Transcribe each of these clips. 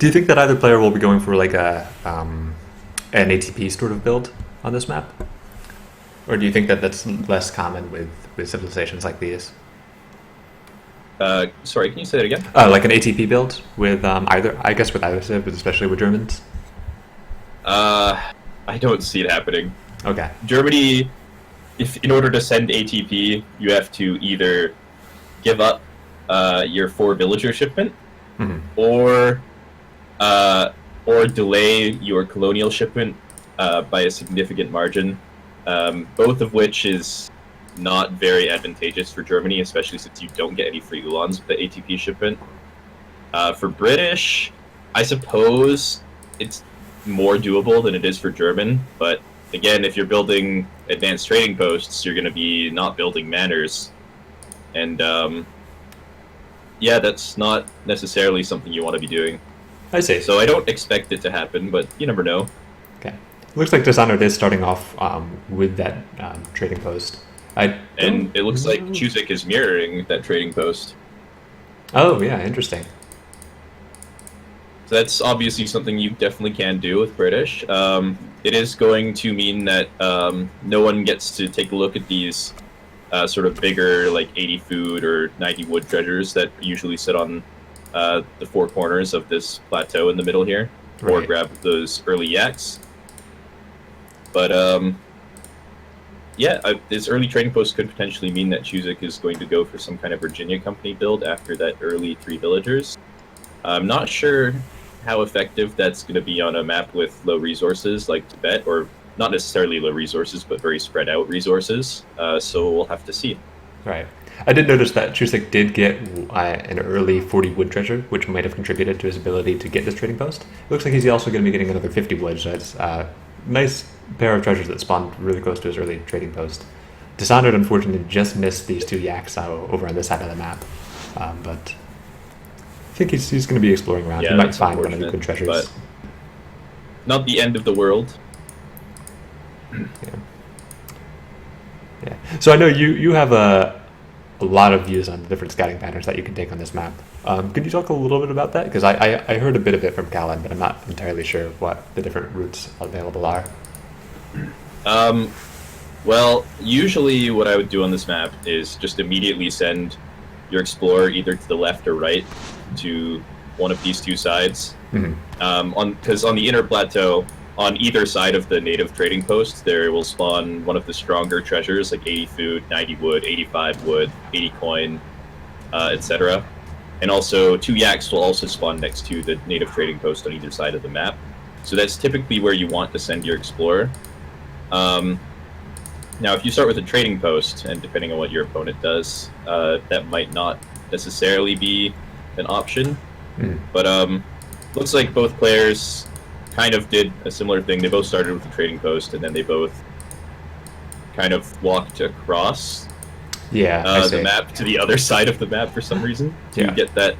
Do you think that either player will be going for like an ATP sort of build on this map? Or do you think that that's less common with civilizations like these? Sorry, can you say that again? Like an ATP build with either, I guess with either civ, but especially with Germans? I don't see it happening. Okay. Germany, if in order to send ATP, you have to either give up your 4 villager shipment, or delay your colonial shipment by a significant margin. Both of which is not very advantageous for Germany, especially since you don't get any free Ulans with the ATP shipment. For British, I suppose it's more doable than it is for German, but again, if you're building advanced trading posts, you're going to be not building manors, and yeah, that's not necessarily something you want to be doing. I see. So I don't expect it to happen, but you never know. Okay. Looks like Dishonored is starting off with that trading post. And it looks like Chusik is mirroring that trading post. Oh, yeah, interesting. So that's obviously something you definitely can do with British. It is going to mean that no one gets to take a look at these sort of bigger, like 80 food or 90 wood treasures that usually sit on the 4 corners of this plateau in the middle here, or grab those early yaks. But yeah, this early trading post could potentially mean that Chusik is going to go for some kind of Virginia Company build after that early 3 villagers. I'm not sure how effective that's going to be on a map with low resources like Tibet, or not necessarily low resources, but very spread out resources. So we'll have to see. Right. I did notice that Chusik did get an early 40 wood treasure, which might have contributed to his ability to get this trading post. It looks like he's also going to be getting another 50 wood, so it's nice pair of treasures that spawned really close to his early trading post. Dishonored, unfortunately, just missed these 2 yaks over on this side of the map. But I think he's going to be exploring around. Yeah, he might find one of the good treasures. But not the end of the world. Yeah. Yeah. So I know you have a lot of views on the different scouting patterns that you can take on this map. Could you talk a little bit about that? Because I heard a bit of it from Callan, but I'm not entirely sure what the different routes available are. Well, usually what I would do on this map is just immediately send your explorer either to the left or right to one of these 2 sides. Because on the inner plateau, on either side of the native trading post, there will spawn one of the stronger treasures, like 80 food, 90 wood, 85 wood, 80 coin, etc. And also 2 yaks will also spawn next to the native trading post on either side of the map. So that's typically where you want to send your explorer. Now, if you start with a trading post, and depending on what your opponent does, that might not necessarily be an option. But looks like both players kind of did a similar thing. They both started with a trading post, and then they both kind of walked across the map to the other side of the map for some reason to get that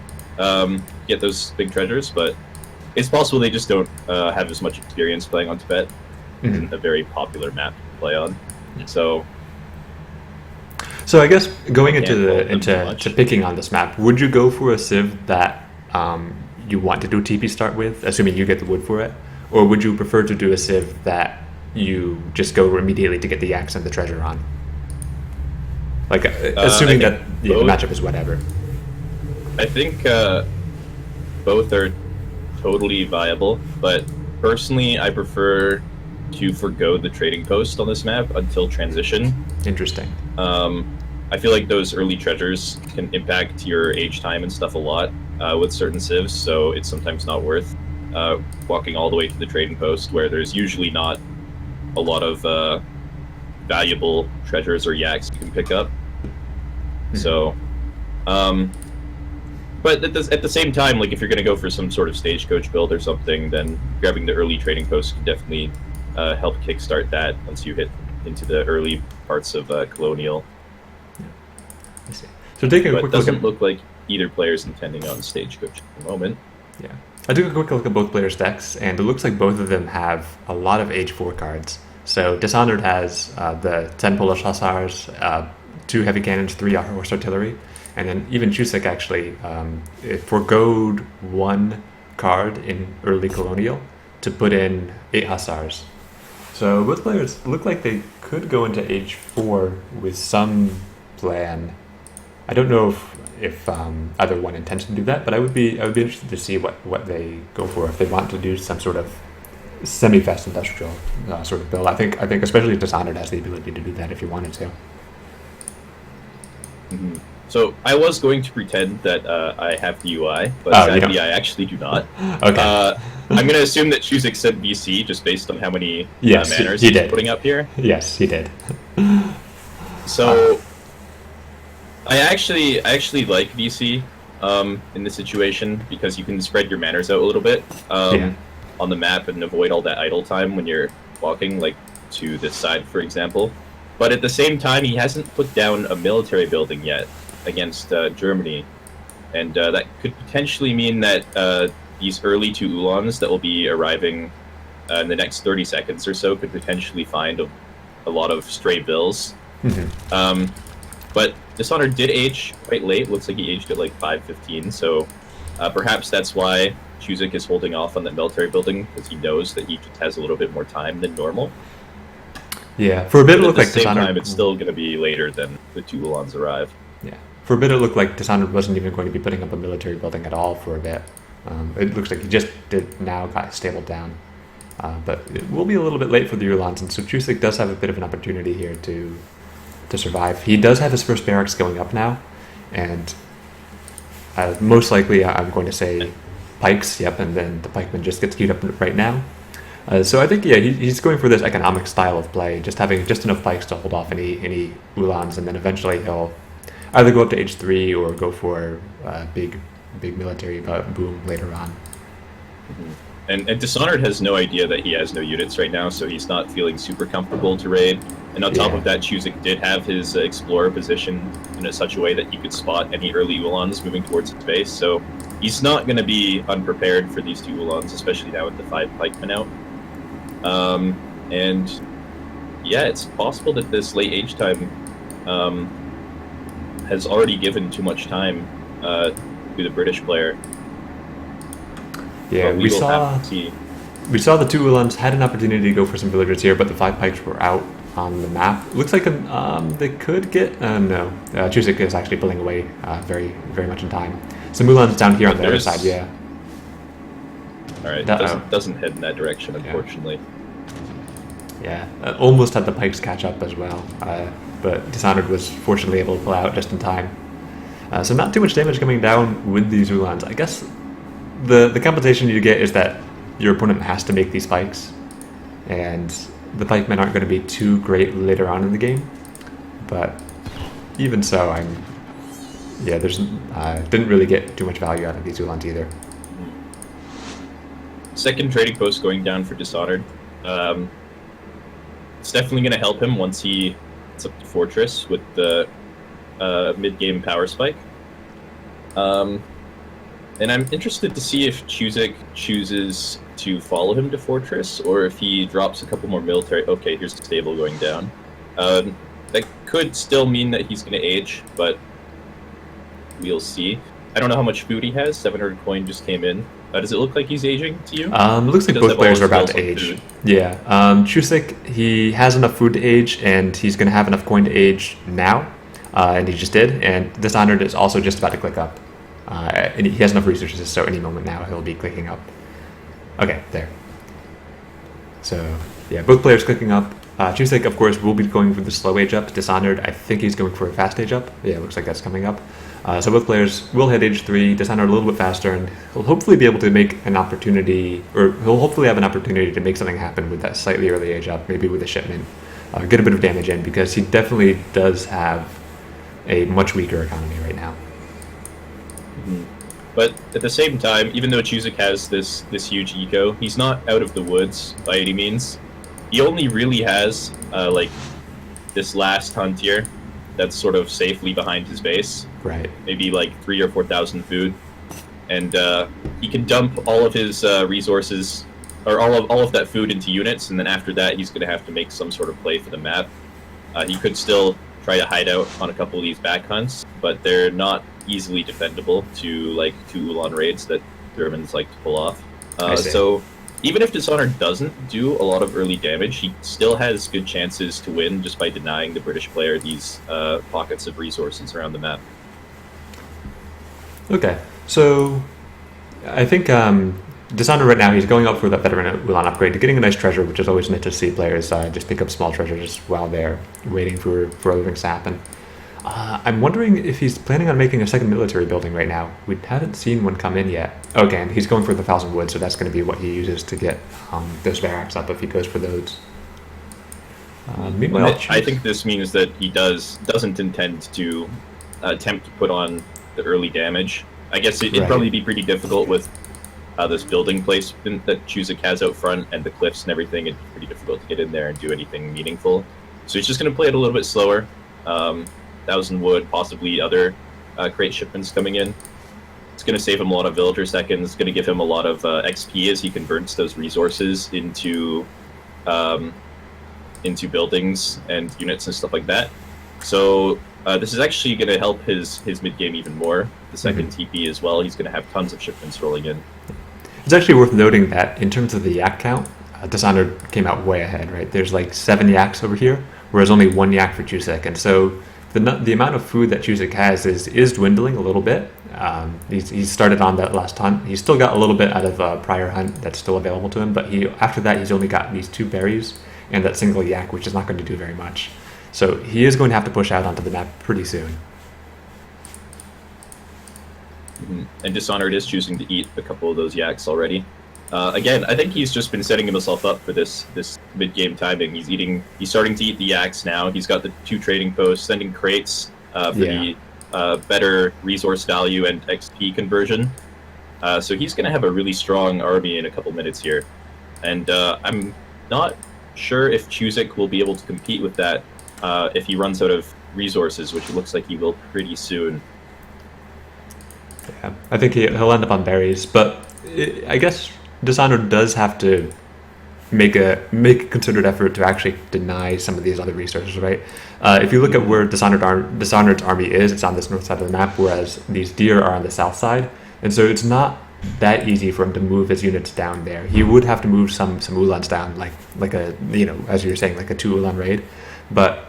get those big treasures. But it's possible they just don't have as much experience playing on Tibet. It's a very popular map to play on. So I guess going into picking on this map, would you go for a civ that you want to do TP start with, assuming you get the wood for it, or would you prefer to do a civ that you just go immediately to get the yaks and the treasure on? Like assuming that the matchup is whatever. I think both are totally viable, but personally I prefer to forgo the trading post on this map until transition. Interesting. I feel like those early treasures can impact your age time and stuff a lot with certain civs, so it's sometimes not worth walking all the way to the trading post where there's usually not a lot of valuable treasures or yaks you can pick up. So, but at the same time, like if you're going to go for some sort of stagecoach build or something, then grabbing the early trading post can definitely help kickstart that once you hit into the early parts of colonial. I see. So taking a quick look doesn't look like either player's intending on stagecoach at the moment. Yeah, I took a quick look at both players' decks, and it looks like both of them have a lot of Age 4 cards. So Dishonored has the 10 Polish Hussars, 2 heavy cannons, 3 horse artillery, and then even Chusik actually it forgoed 1 card in early Colonial to put in 8 Hussars. So both players look like they could go into Age 4 with some plan. I don't know if either one intends to do that, but I would be interested to see what they go for if they want to do some sort of semi-fast industrial sort of build. I think especially Dishonored has the ability to do that if you wanted to. Mm-hmm. So I was going to pretend that I have the UI, but sadly I actually do not. Okay. I'm going to assume that Chusik said BC just based on how many manners he's putting up here. Yes, he did. So I actually like VC in this situation because you can spread your manners out a little bit on the map and avoid all that idle time when you're walking, like to this side, for example. But at the same time, he hasn't put down a military building yet against Germany, and that could potentially mean that these early 2 Ulans that will be arriving in the next 30 seconds or so could potentially find a lot of stray bills. Mm-hmm. But Dishonored did age quite late. Looks like he aged at like 5:15, so perhaps that's why Chusik is holding off on that military building, because he knows that he just has a little bit more time than normal. Yeah, for a bit it looked like Dishonored... At the same time, Dishonored... it's still going to be later than the 2 Ulans arrive. Yeah, for a bit it looked like Dishonored wasn't even going to be putting up a military building at all for a bit. It looks like he just now got stable down. But it will be a little bit late for the Ulans, and so Chusik does have a bit of an opportunity here to survive. He does have his first barracks going up now, and most likely I'm going to say pikes, yep, and then the pikeman just gets queued up right now. So I think, yeah, he's going for this economic style of play, just having just enough pikes to hold off any Ulans, and then eventually he'll either go up to Age 3 or go for a big military boom later on. Mm-hmm. And Dishonored has no idea that he has no units right now, so he's not feeling super comfortable to raid. And on top of that, Chusik did have his Explorer position in such a way that he could spot any early Ulans moving towards his base, so he's not going to be unprepared for these 2 Ulans, especially now with the 5 pikemen out. And yeah, it's possible that this late age time has already given too much time to the British player. Yeah, we saw the 2 Ulans had an opportunity to go for some villagers here, but the 5 pikes were out on the map. Looks like they could get... no. Chusik is actually pulling away very, very much in time. Some Ulans down here on the other side, yeah. Alright, doesn't head in that direction, unfortunately. Yeah, almost had the pikes catch up as well, but Dishonored was fortunately able to pull out just in time. So not too much damage coming down with these Ulans. I guess the compensation you get is that your opponent has to make these pikes, and the pikemen aren't going to be too great later on in the game. But even so, didn't really get too much value out of these Ulans either. Second trading post going down for Dishonored. It's definitely going to help him once he gets up to Fortress with the mid-game power spike. And I'm interested to see if Chusik chooses to follow him to Fortress, or if he drops a couple more military... Okay, here's the stable going down. That could still mean that he's going to age, but we'll see. I don't know how much food he has. 700 coin just came in. Does it look like he's aging to you? Looks like both players are about to age. Food. Yeah. Chusik, he has enough food to age, and he's going to have enough coin to age now. And he just did. And Dishonored is also just about to click up. And he has enough resources, so any moment now he'll be clicking up. Okay, there. So, yeah, both players clicking up. Chusik, of course, will be going for the slow age up. Dishonored, I think he's going for a fast age up. Yeah, it looks like that's coming up. So both players will hit age 3, Dishonored a little bit faster, and he'll hopefully be able to make an opportunity, or he'll hopefully have an opportunity to make something happen with that slightly early age up, maybe with a shipment. Get a bit of damage in, because he definitely does have a much weaker economy right now. Mm-hmm. But at the same time, even though Chusik has this huge eco, he's not out of the woods by any means. He only really has this last Huntier that's sort of safely behind his base. Right. Maybe like 3,000 or 4,000 food, and he can dump all of his resources, or all of that food into units, and then after that he's going to have to make some sort of play for the map. He could still try to hide out on a couple of these back hunts, but they're not easily defendable to like 2 Ulan raids that Germans like to pull off. I see. So even if Dishonored doesn't do a lot of early damage, he still has good chances to win just by denying the British player these pockets of resources around the map. Okay, so I think Dishonored right now, he's going up for that veteran Ulan upgrade, getting a nice treasure, which is always nice to see players just pick up small treasures while they're waiting for other things to happen. I'm wondering if he's planning on making a second military building right now. We haven't seen one come in yet. Okay, and he's going for the 1,000 wood, so that's going to be what he uses to get those barracks up if he goes for those. Meanwhile, I think this means that he doesn't intend to attempt to put on the early damage. I guess it'd probably be pretty difficult with this building placement that Chusik has out front and the cliffs and everything. It's pretty difficult to get in there and do anything meaningful. So he's just going to play it a little bit slower. 1,000 wood, possibly other crate shipments coming in. It's going to save him a lot of villager seconds. It's going to give him a lot of XP as he converts those resources into buildings and units and stuff like that. So this is actually going to help his mid-game even more. The second TP as well, he's going to have tons of shipments rolling in. It's actually worth noting that in terms of the yak count, Dishonored came out way ahead, right? There's like 7 yaks over here, whereas only 1 yak for Chusik. And so the amount of food that Chusik has is dwindling a little bit. He's started on that last hunt. He's still got a little bit out of a prior hunt that's still available to him, but after that he's only got these 2 berries and that single yak, which is not going to do very much. So he is going to have to push out onto the map pretty soon. And Dishonored is choosing to eat a couple of those yaks already. Again, I think he's just been setting himself up for this mid-game timing. He's starting to eat the yaks now. He's got the 2 trading posts, sending crates for the better resource value and XP conversion. So he's going to have a really strong army in a couple minutes here. And I'm not sure if Chusik will be able to compete with that if he runs out of resources, which it looks like he will pretty soon. Yeah, I think he'll end up on berries, but I guess Dishonored does have to make a considered effort to actually deny some of these other resources, right? If you look at where Dishonored's army is, it's on this north side of the map, whereas these deer are on the south side, and so it's not that easy for him to move his units down there. He would have to move some Ulans down, like a, as you were saying, like a 2 Ulan raid, but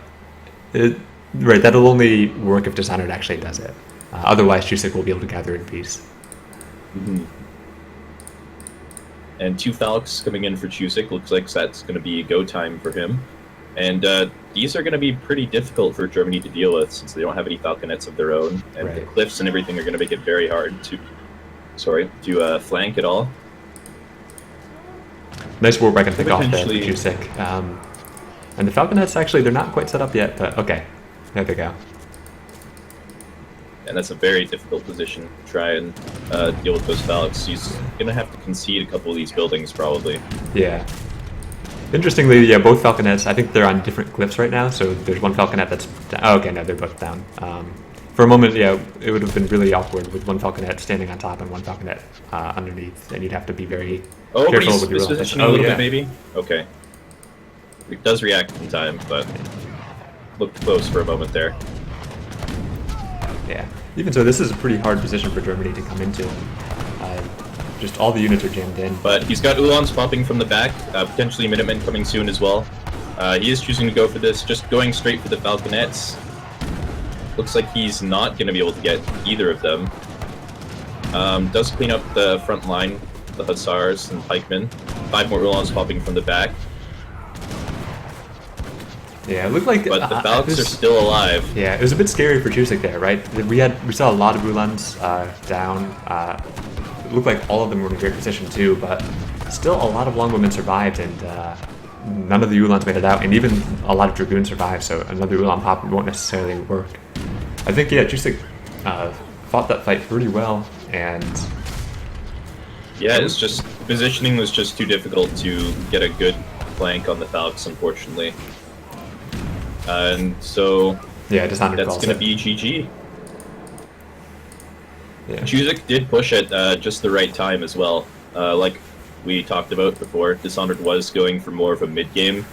that'll only work if Dishonored actually does it. Otherwise, Chusik will be able to gather in peace. And 2 Falcons coming in for Chusik. Looks like that's going to be go time for him. And these are going to be pretty difficult for Germany to deal with since they don't have any Falconets of their own. And the cliffs and everything are going to make it very hard to flank at all. Nice war back and pick off there for Chusik. And the Falconets, actually, they're not quite set up yet, but okay. There they go. And that's a very difficult position to try and deal with those Falcons. He's going to have to concede a couple of these buildings, probably. Yeah. Interestingly, both Falconets, I think they're on different cliffs right now, so there's one Falconet that's down. Oh, okay, no, they're both down. For a moment, it would have been really awkward with one Falconet standing on top and one Falconet underneath, and you'd have to be very careful with your positioning a little bit, maybe? Okay. It does react in time, but looked close for a moment there. Yeah. Even so, this is a pretty hard position for Germany to come into. Just all the units are jammed in. But he's got Ulans popping from the back, potentially Minutemen coming soon as well. He is choosing to go for this, just going straight for the Falconets. Looks like he's not going to be able to get either of them. Does clean up the front line, the Hussars and Pikemen. 5 more Ulans popping from the back. Yeah, it looked like... But the Falcons are still alive. Yeah, it was a bit scary for Chusik there, right? We saw a lot of Ulans down. It looked like all of them were in a great position too, but still a lot of Longwomen survived, and none of the Ulans made it out, and even a lot of Dragoons survived, so another Ulan pop won't necessarily work. I think, Chusik fought that fight pretty well, and... Yeah, it's just... Positioning was just too difficult to get a good flank on the Falcons, unfortunately. And so... Yeah, Dishonored that's going to be GG. Yeah. Chusik did push at just the right time as well. Like we talked about before, Dishonored was going for more of a mid-game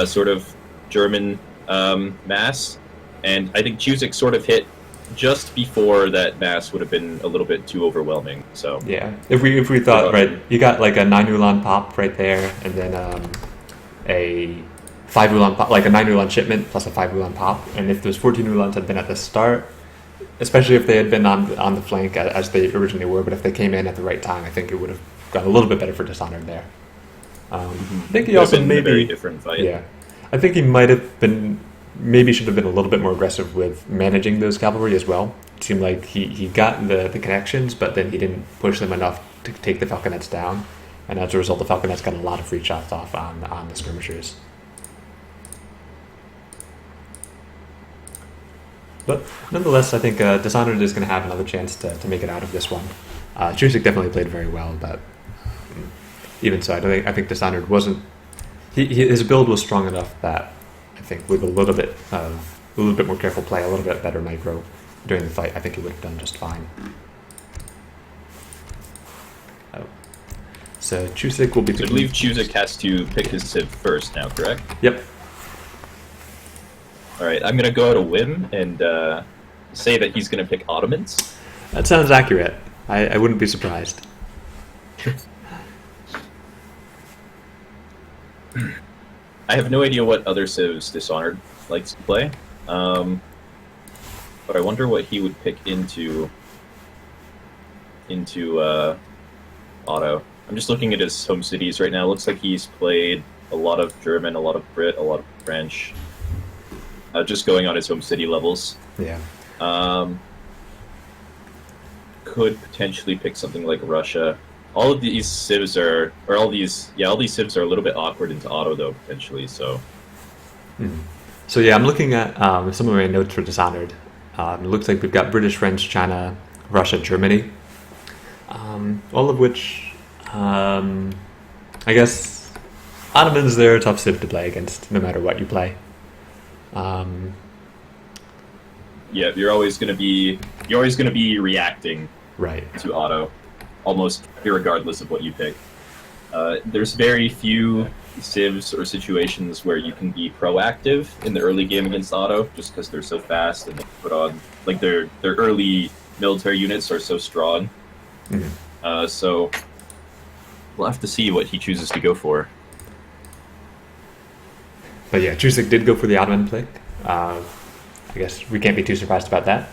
sort of German mass, and I think Chusik sort of hit just before that mass would have been a little bit too overwhelming. So Yeah, if we thought, right, you got like a 9 Ulan pop right there, and then a 5 Ulan pop, like a 9 Ulan shipment plus a 5 Ulan pop, and if those 14 Ulans had been at the start, especially if they had been on the flank as they originally were, but if they came in at the right time, I think it would have gone a little bit better for Dishonored there. I think he also maybe a very different fight. Yeah, I think he might have been, maybe should have been a little bit more aggressive with managing those cavalry as well. It seemed like he got the connections, but then he didn't push them enough to take the falconets down, and as a result, the falconets got a lot of free shots off on the skirmishers. But nonetheless, I think Dishonored is going to have another chance to make it out of this one. Chusik definitely played very well, but even so, I think Dishonored wasn't. His build was strong enough that I think with a little bit more careful play, a little bit better micro during the fight, I think he would have done just fine. Oh. So Chusik will be. So I believe Chusik has to pick his civ first now, correct? Yep. All right, I'm gonna go out a whim and say that he's gonna pick Ottomans. That sounds accurate. I wouldn't be surprised. I have no idea what other civs Dishonored likes to play, but I wonder what he would pick into Otto. I'm just looking at his home cities right now. Looks like he's played a lot of German, a lot of Brit, a lot of French. Just going on his home city levels. Yeah. Could potentially pick something like Russia. All of these civs are, all these civs are a little bit awkward into auto though, potentially, so. So yeah, I'm looking at some of my notes for Dishonored. It looks like we've got British, French, China, Russia, Germany. All of which, I guess, Ottomans, they're a tough civ to play against, no matter what you play. Yeah, you're always gonna be reacting Right. to auto, almost irregardless of what you pick. There's very few civs or situations where you can be proactive in the early game against auto, just because they're so fast and they put on, like, their early military units are so strong. So we'll have to see what he chooses to go for. But yeah, Chusik did go for the Ottoman pick. I guess we can't be too surprised about that.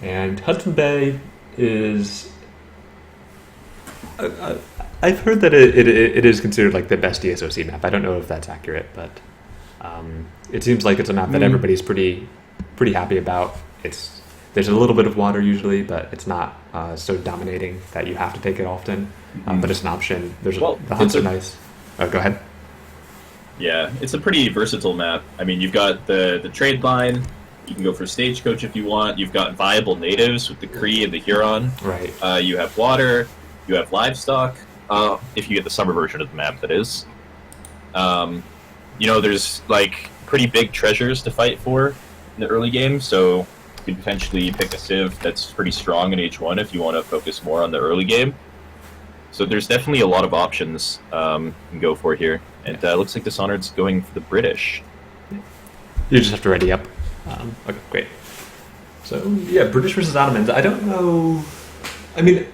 And Hudson Bay is... I've heard that it is considered like the best ESOC map. I don't know if that's accurate, but it seems like it's a map that everybody's pretty happy about. There's a little bit of water usually, but it's not so dominating that you have to take it often. But it's an option. The hunts are nice. Oh, go ahead. Yeah, it's a pretty versatile map. I mean, you've got the trade line. You can go for stagecoach if you want. You've got viable natives with the Cree and the Huron. Right. You have water. You have livestock. If you get the summer version of the map, that is. There's like pretty big treasures to fight for in the early game, so you could potentially pick a civ that's pretty strong in H1 if you want to focus more on the early game. So there's definitely a lot of options you can go for here. And it looks like Dishonored's going for the British. You just have to ready up. Okay, great. So, yeah, British versus Ottomans. I don't know... I mean,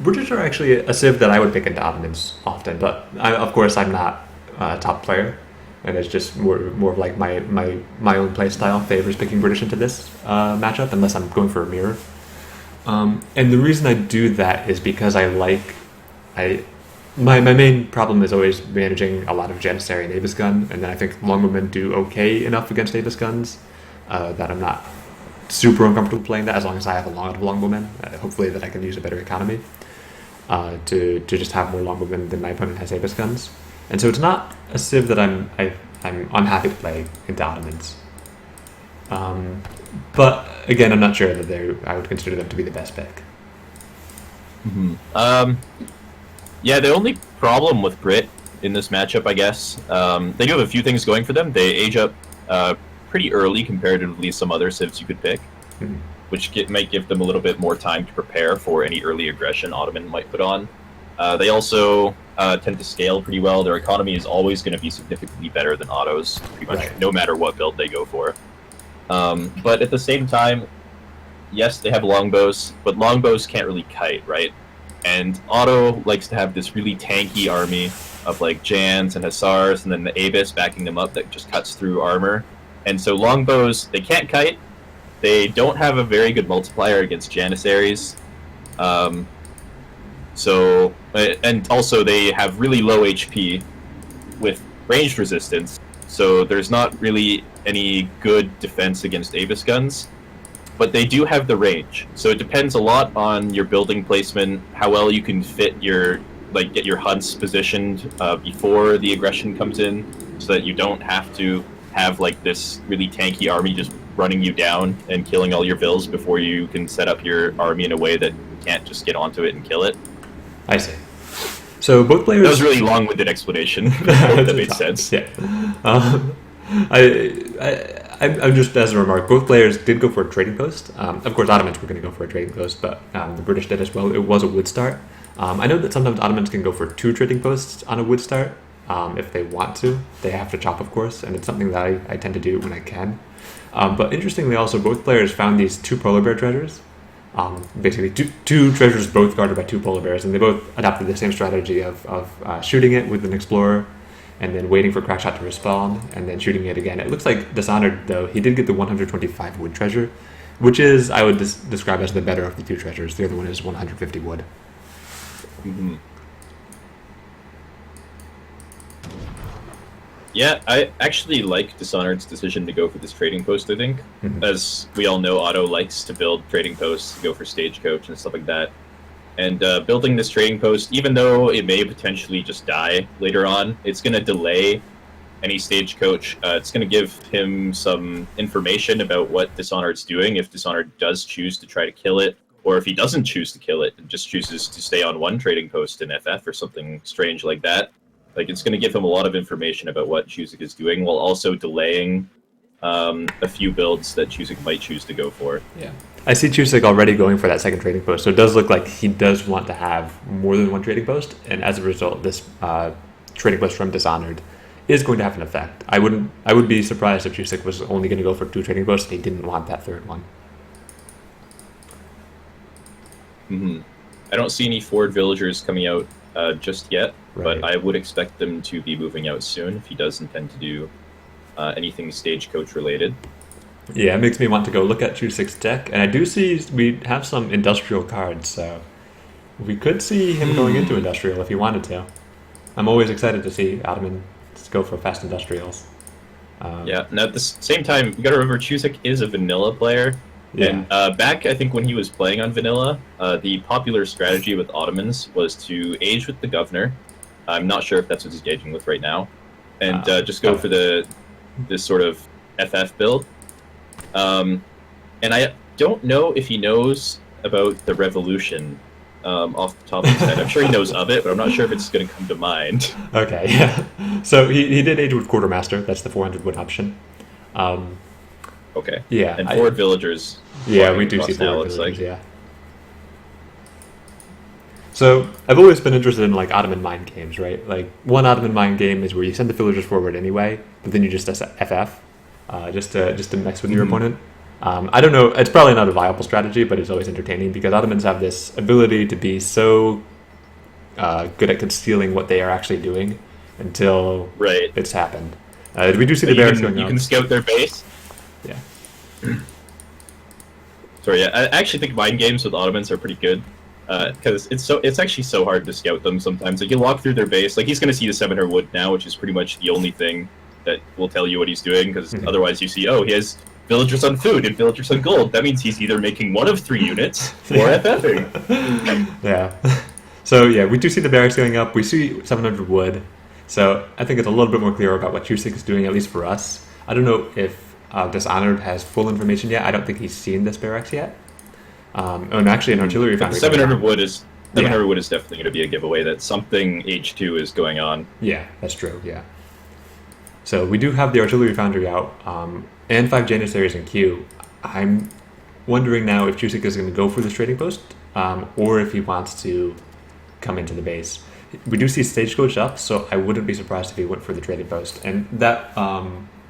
British are actually a civ that I would pick into Ottomans often, but of course I'm not a top player, and it's just more of like my own play style favors picking British into this matchup, unless I'm going for a mirror. And the reason I do that is because my main problem is always managing a lot of Janissary and Avis gun, and then I think longbowmen do okay enough against Avis guns that I'm not super uncomfortable playing that as long as I have a lot of longbowmen. Hopefully that I can use a better economy to just have more longbowmen than my opponent has Avis guns. And so it's not a civ that I'm unhappy to play into Ottomans. But again, I'm not sure that I would consider them to be the best pick. Yeah, the only problem with Brit in this matchup, I guess, they do have a few things going for them. They age up pretty early comparatively to some other civs you could pick, which might give them a little bit more time to prepare for any early aggression Ottoman might put on. They also tend to scale pretty well. Their economy is always going to be significantly better than Otto's, pretty much no matter what build they go for. But at the same time, yes, they have longbows, but longbows can't really kite, right? And Otto likes to have this really tanky army of like Jans and Hussars, and then the Abyss backing them up that just cuts through armor. And so longbows, they can't kite. They don't have a very good multiplier against Janissaries. And also they have really low HP with ranged resistance. So there's not really any good defense against Abyss guns. But they do have the range, so it depends a lot on your building placement, how well you can fit get your hunts positioned before the aggression comes in, so that you don't have to have like this really tanky army just running you down and killing all your vills before you can set up your army in a way that you can't just get onto it and kill it. I see. So both players. That was a really long-winded explanation. I hope that made sense. Yeah. I'm just, as a remark, both players did go for a trading post. Of course, Ottomans were going to go for a trading post, but the British did as well. It was a wood start. I know that sometimes Ottomans can go for 2 trading posts on a wood start if they want to. They have to chop, of course, and it's something that I tend to do when I can. But interestingly, also, both players found these 2 polar bear treasures. Basically, two treasures both guarded by 2 polar bears, and they both adopted the same strategy of shooting it with an explorer, and then waiting for Crackshot to respawn, and then shooting it again. It looks like Dishonored, though, he did get the 125 wood treasure, which is, I would describe as the better of the 2 treasures. The other one is 150 wood. Mm-hmm. Yeah, I actually like Dishonored's decision to go for this trading post, I think. Mm-hmm. As we all know, Otto likes to build trading posts, to go for stagecoach and stuff like that. And building this trading post, even though it may potentially just die later on, it's going to delay any stagecoach. It's going to give him some information about what Dishonored's doing if Dishonored does choose to try to kill it, or if he doesn't choose to kill it and just chooses to stay on one trading post in FF or something strange like that. Like, it's going to give him a lot of information about what Chusik is doing, while also delaying a few builds that Chusik might choose to go for. Yeah. I see Chusik already going for that second trading post, so it does look like he does want to have more than one trading post, and as a result, this trading post from Dishonored is going to have an effect. I would be surprised if Chusik was only going to go for 2 trading posts and he didn't want that third one. Mm-hmm. I don't see any Ford villagers coming out just yet, right. But I would expect them to be moving out soon if he does intend to do anything stagecoach related. Yeah, it makes me want to go look at Chusik's deck, and I do see we have some industrial cards, so we could see him going into industrial if he wanted to. I'm always excited to see Ottoman go for fast industrials. Yeah, and at the same time, you got to remember Chusik is a vanilla player. Yeah. And back, I think, when he was playing on vanilla, the popular strategy with Ottomans was to age with the governor. I'm not sure if that's what he's gauging with right now, and just go for this sort of FF build. And I don't know if he knows about the revolution off the top of his head. I'm sure he knows of it, but I'm not sure if it's going to come to mind. Okay, yeah. So he did age with Quartermaster. That's the 400 wood option. Okay. Yeah. And Ford villagers. Yeah, we do see Ford villagers, yeah. So I've always been interested in like Ottoman mind games, right? Like one Ottoman mind game is where you send the villagers forward anyway, but then you just FF, just to mess with your opponent. I don't know. It's probably not a viable strategy, but it's always entertaining because Ottomans have this ability to be so good at concealing what they are actually doing until it's happened. We do see the bears going up. You can scout their base. Yeah. Sorry, yeah. I actually think mind games with Ottomans are pretty good because it's actually so hard to scout them sometimes. Like you walk through their base, like he's going to see the 700 wood now, which is pretty much the only thing that will tell you what he's doing. Because otherwise, you see, he has villagers on food and villagers on gold. That means he's either making one of 3 units or FFing. Yeah. So yeah, we do see the barracks going up. We see 700 wood. So I think it's a little bit more clear about what Chusik is doing, at least for us. I don't know if Dishonored has full information yet. I don't think he's seen this barracks yet. And actually, an artillery foundry. 700 wood is wood is definitely going to be a giveaway that something H2 is going on. Yeah, that's true. Yeah. So we do have the artillery foundry out, and 5 Janissaries in queue. I'm wondering now if Chusik is going to go for this trading post, or if he wants to come into the base. We do see stagecoach up, so I wouldn't be surprised if he went for the trading post. And that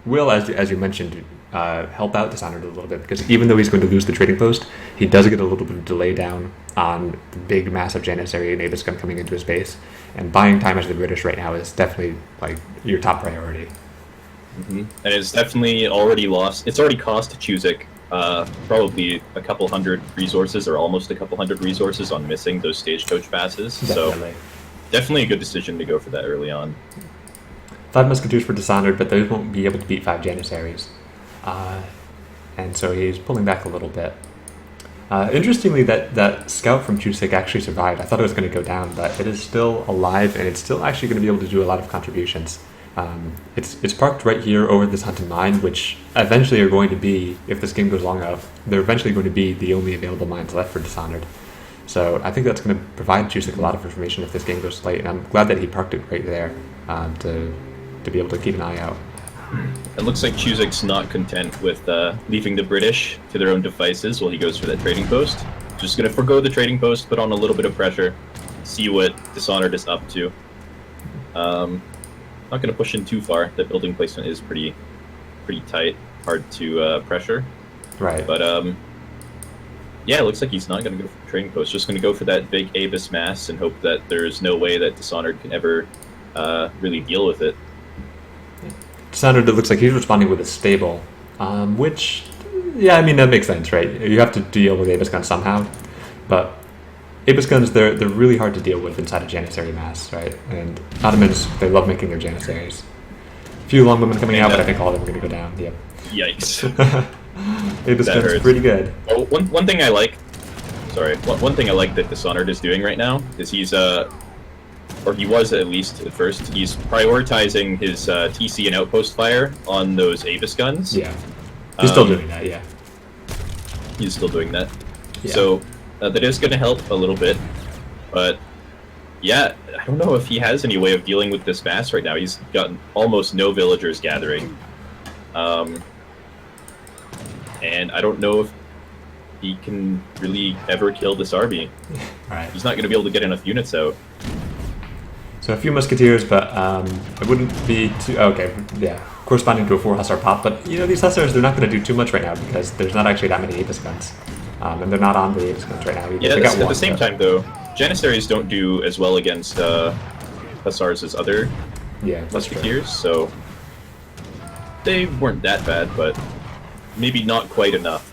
will, as you mentioned, help out Dishonored a little bit, because even though he's going to lose the trading post, he does get a little bit of delay down on the big, massive Janissary and Avis gun coming into his base. And buying time as the British right now is definitely like your top priority. Mm-hmm. And it's definitely already lost. It's already cost Chusik probably a couple hundred resources, or almost a couple hundred resources, on missing those stagecoach passes. Definitely. So definitely a good decision to go for that early on. 5 Musketeers for Dishonored, but those won't be able to beat 5 Janissaries. And so he's pulling back a little bit. Interestingly, that scout from Chusik actually survived. I thought it was going to go down, but it is still alive, and it's still actually going to be able to do a lot of contributions. It's parked right here over this Hunted Mine, which eventually are going to be, if this game goes long enough, they're eventually going to be the only available mines left for Dishonored. So I think that's going to provide Chusik a lot of information if this game goes late, and I'm glad that he parked it right there to be able to keep an eye out. It looks like Chusik's not content with leaving the British to their own devices while he goes for that trading post. Just going to forgo the trading post, put on a little bit of pressure, see what Dishonored is up to. Not going to push in too far. The building placement is pretty tight, hard to pressure. Right. But yeah, it looks like he's not going to go for the trading post. Just going to go for that big Abyss mass and hope that there's no way that Dishonored can ever really deal with it. Dishonored, it looks like he's responding with a stable, which, yeah, I mean, that makes sense, right? You have to deal with Abyss guns somehow, but Abyss guns, they're really hard to deal with inside a Janissary mass, right? And Ottomans, they love making their Janissaries. A few long women coming out, but I think all of them are going to go down, yeah. Yikes. Abyss guns hurts. pretty good. Well, one thing I like, one thing I like that Dishonored is doing right now is he's or he was at least at first, he's prioritizing his TC and outpost fire on those Abyss guns. Yeah. He's still doing that, yeah. He's still doing that. Yeah. So that is going to help a little bit. But yeah, I don't know if he has any way of dealing with this mass right now. He's got almost no villagers gathering. And I don't know if he can really ever kill this army. Right. He's not going to be able to get enough units out. So a few Musketeers, but it wouldn't be too... Okay, yeah, corresponding to a 4 Hussar pop. But, you know, these Hussars, they're not going to do too much right now because there's not actually that many Abyss guns. And they're not on the Abyss guns right now. Yeah, at the same time, though, Janissaries don't do as well against Hussars as other Musketeers, so they weren't that bad, but maybe not quite enough.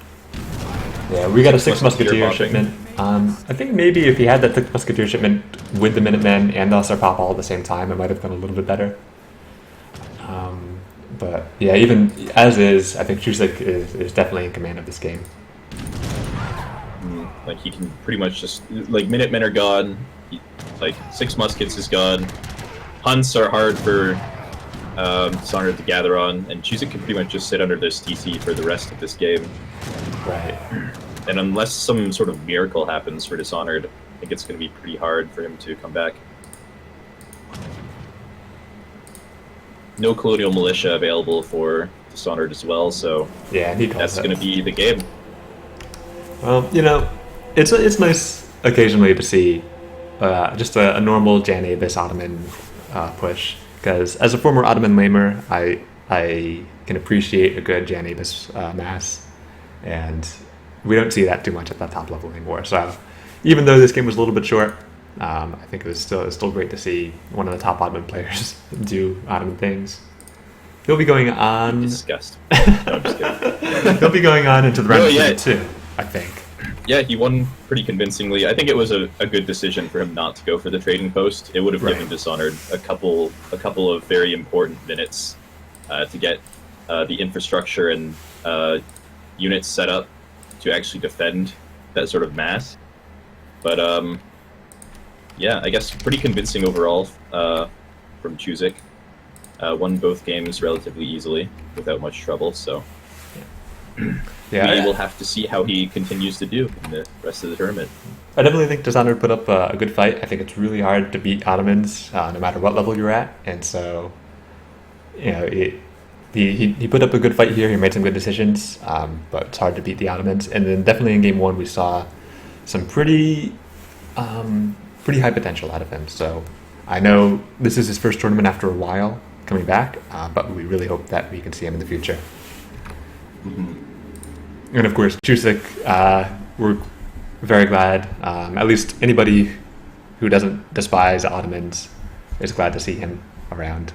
Yeah, we got a 6 Musketeer shipment. I think maybe if he had that 6 Musketeer shipment with the Minutemen and the Hussar pop all at the same time, it might have gone a little bit better. But yeah, even as is, I think Chusik is definitely in command of this game. Like, he can pretty much just... Like, Minutemen are gone, like, 6 Muskets is gone, Hunts are hard for Dishonored to gather on, and Chusik can pretty much just sit under this TC for the rest of this game. Right. And unless some sort of miracle happens for Dishonored, I think it's going to be pretty hard for him to come back. No Colonial Militia available for Dishonored as well, so yeah, that's going to be the game. Well, you know, it's nice occasionally to see just a normal Jan Abyss Ottoman push, because as a former Ottoman lamer, I can appreciate a good Jan Abyss mass, and we don't see that too much at that top level anymore. So even though this game was a little bit short, I think it was still great to see one of the top Ottoman players do Ottoman things. He'll be going on... Disgust. No, I'm just kidding. He'll be going on into the round of 2, I think. Yeah, he won pretty convincingly. I think it was a good decision for him not to go for the trading post. It would have given Dishonored a couple of very important minutes to get the infrastructure and units set up to actually defend that sort of mass. But yeah, I guess pretty convincing overall from Chusik. Won both games relatively easily without much trouble, so yeah, we will have to see how he continues to do in the rest of the tournament. I definitely think Dishonored put up a good fight. I think it's really hard to beat Ottomans no matter what level you're at, and so you know he put up a good fight here. He made some good decisions, but it's hard to beat the Ottomans. And then definitely in game 1 we saw some pretty high potential out of him. So I know this is his first tournament after a while coming back, but we really hope that we can see him in the future. And of course, Chusik, we're very glad. At least anybody who doesn't despise Ottomans is glad to see him around